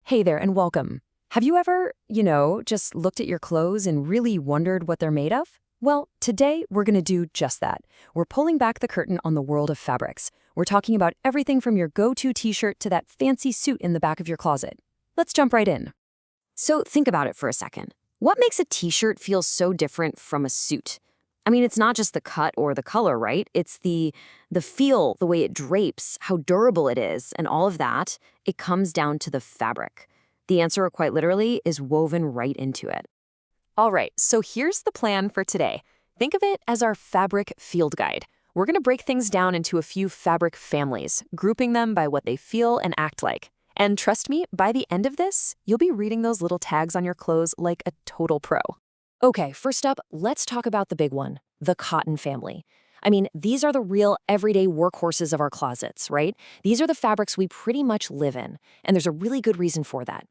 Hey there and welcome. Have you ever, just looked at your clothes and really wondered what they're made of? Well, today we're going to do just that. We're pulling back the curtain on the world of fabrics. We're talking about everything from your go-to t-shirt to that fancy suit in the back of your closet. Let's jump right in. So think about it for a second. What makes a t-shirt feel so different from a suit? I mean, it's not just the cut or the color, right? It's the feel, the way it drapes, how durable it is, and all of that. It comes down to the fabric. The answer, quite literally, is woven right into it. All right, so here's the plan for today. Think of it as our fabric field guide. We're going to break things down into a few fabric families, grouping them by what they feel and act like. And trust me, by the end of this, you'll be reading those little tags on your clothes like a total pro. Okay, first up, let's talk about the big one, the cotton family. I mean, these are the real everyday workhorses of our closets, right? These are the fabrics we pretty much live in, and there's a really good reason for that.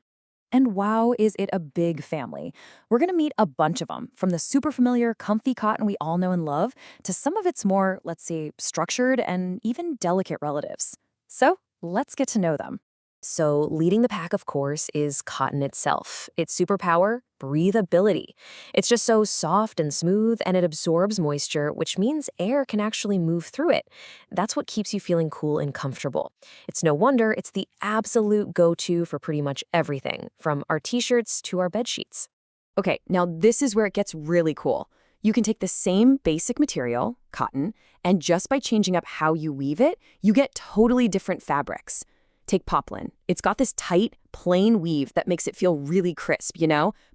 And wow, is it a big family. We're going to meet a bunch of them, from the super familiar, comfy cotton we all know and love, to some of its more, let's say, structured and even delicate relatives. So let's get to know them. So leading the pack, of course, is cotton itself. Its superpower, breathability. It's just so soft and smooth, and it absorbs moisture, which means air can actually move through it. That's what keeps you feeling cool and comfortable. It's no wonder it's the absolute go-to for pretty much everything, from our t-shirts to our bed sheets. Okay, now this is where it gets really cool. You can take the same basic material, cotton, and just by changing up how you weave it, you get totally different fabrics. Take poplin. It's got this tight, plain weave that makes it feel really crisp,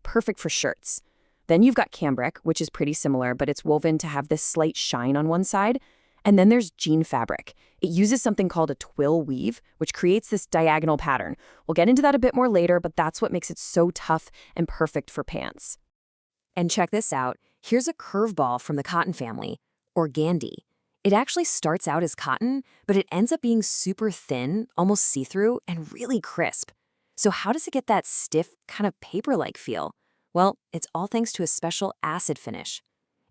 Perfect for shirts. Then you've got cambric, which is pretty similar, but it's woven to have this slight shine on one side. And then there's jean fabric. It uses something called a twill weave, which creates this diagonal pattern. We'll get into that a bit more later, but that's what makes it so tough and perfect for pants. And check this out. Here's a curveball from the cotton family, organdy. It actually starts out as cotton, but it ends up being super thin, almost see-through, and really crisp. So how does it get that stiff, kind of paper-like feel? Well, it's all thanks to a special acid finish.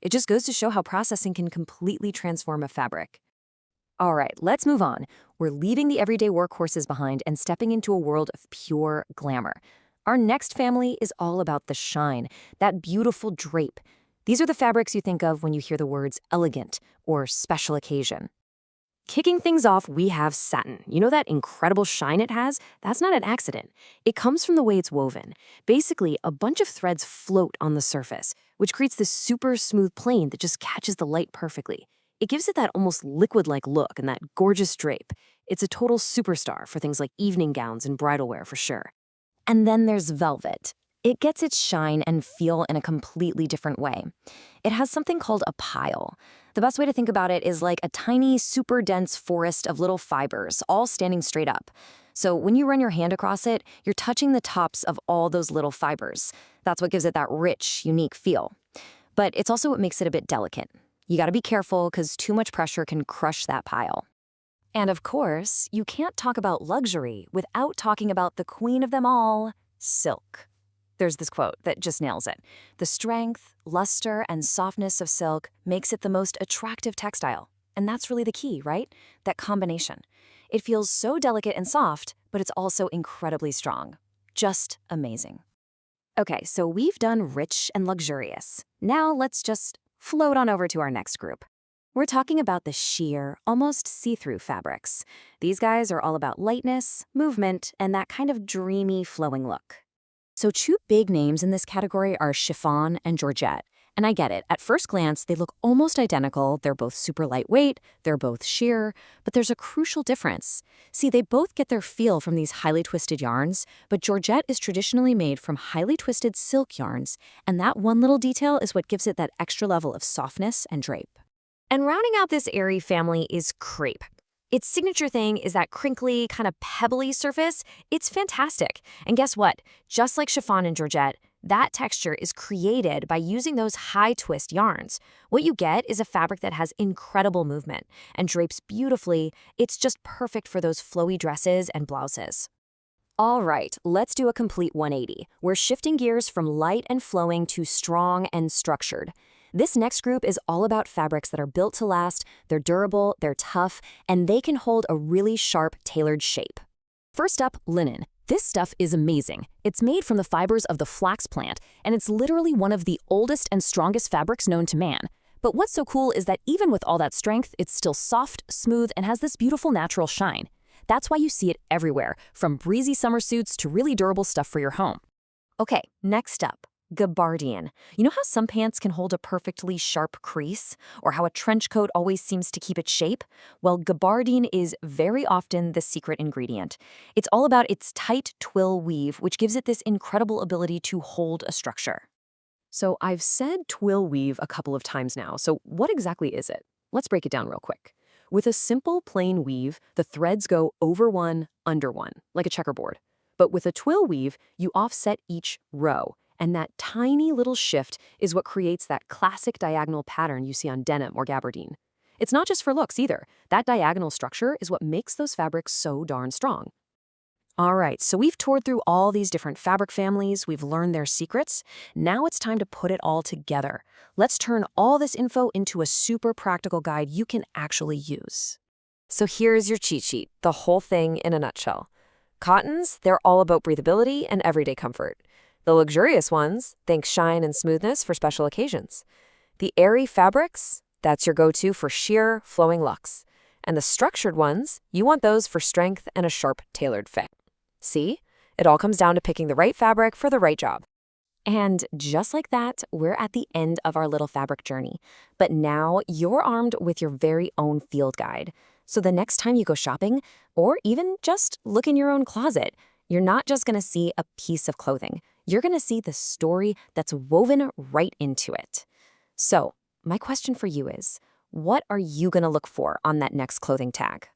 It just goes to show how processing can completely transform a fabric. All right, let's move on. We're leaving the everyday workhorses behind and stepping into a world of pure glamour. Our next family is all about the shine, that beautiful drape. These are the fabrics you think of when you hear the words elegant or special occasion. Kicking things off, we have satin. You know that incredible shine it has? That's not an accident. It comes from the way it's woven. Basically, a bunch of threads float on the surface, which creates this super smooth plane that just catches the light perfectly. It gives it that almost liquid-like look and that gorgeous drape. It's a total superstar for things like evening gowns and bridal wear for sure. And then there's velvet. It gets its shine and feel in a completely different way. It has something called a pile. The best way to think about it is like a tiny, super dense forest of little fibers, all standing straight up. So when you run your hand across it, you're touching the tops of all those little fibers. That's what gives it that rich, unique feel. But it's also what makes it a bit delicate. You gotta be careful because too much pressure can crush that pile. And of course, you can't talk about luxury without talking about the queen of them all, silk. There's this quote that just nails it. The strength, luster, and softness of silk makes it the most attractive textile. And that's really the key, right? That combination. It feels so delicate and soft, but it's also incredibly strong. Just amazing. Okay, so we've done rich and luxurious. Now let's just float on over to our next group. We're talking about the sheer, almost see-through fabrics. These guys are all about lightness, movement, and that kind of dreamy, flowing look. So two big names in this category are chiffon and georgette. And I get it, at first glance, they look almost identical. They're both super lightweight, they're both sheer, but there's a crucial difference. See, they both get their feel from these highly twisted yarns, but georgette is traditionally made from highly twisted silk yarns, and that one little detail is what gives it that extra level of softness and drape. And rounding out this airy family is crepe. Its signature thing is that crinkly, kind of pebbly surface. It's fantastic. And guess what? Just like chiffon and georgette, that texture is created by using those high twist yarns. What you get is a fabric that has incredible movement and drapes beautifully. It's just perfect for those flowy dresses and blouses. All right, let's do a complete 180. We're shifting gears from light and flowing to strong and structured. This next group is all about fabrics that are built to last, they're durable, they're tough, and they can hold a really sharp, tailored shape. First up, linen. This stuff is amazing. It's made from the fibers of the flax plant, and it's literally one of the oldest and strongest fabrics known to man. But what's so cool is that even with all that strength, it's still soft, smooth, and has this beautiful natural shine. That's why you see it everywhere, from breezy summer suits to really durable stuff for your home. Okay, next up, gabardine. You know how some pants can hold a perfectly sharp crease? Or how a trench coat always seems to keep its shape? Well, gabardine is very often the secret ingredient. It's all about its tight twill weave, which gives it this incredible ability to hold a structure. So I've said twill weave a couple of times now, so what exactly is it? Let's break it down real quick. With a simple plain weave, the threads go over one, under one, like a checkerboard. But with a twill weave, you offset each row, and that tiny little shift is what creates that classic diagonal pattern you see on denim or gabardine. It's not just for looks either. That diagonal structure is what makes those fabrics so darn strong. All right, so we've toured through all these different fabric families, we've learned their secrets. Now it's time to put it all together. Let's turn all this info into a super practical guide you can actually use. So here's your cheat sheet, the whole thing in a nutshell. Cottons, they're all about breathability and everyday comfort. The luxurious ones, think shine and smoothness for special occasions. The airy fabrics, that's your go-to for sheer, flowing looks. And the structured ones, you want those for strength and a sharp, tailored fit. See? It all comes down to picking the right fabric for the right job. And just like that, we're at the end of our little fabric journey. But now you're armed with your very own field guide. So the next time you go shopping, or even just look in your own closet, you're not just going to see a piece of clothing. You're going to see the story that's woven right into it. So my question for you is, what are you going to look for on that next clothing tag?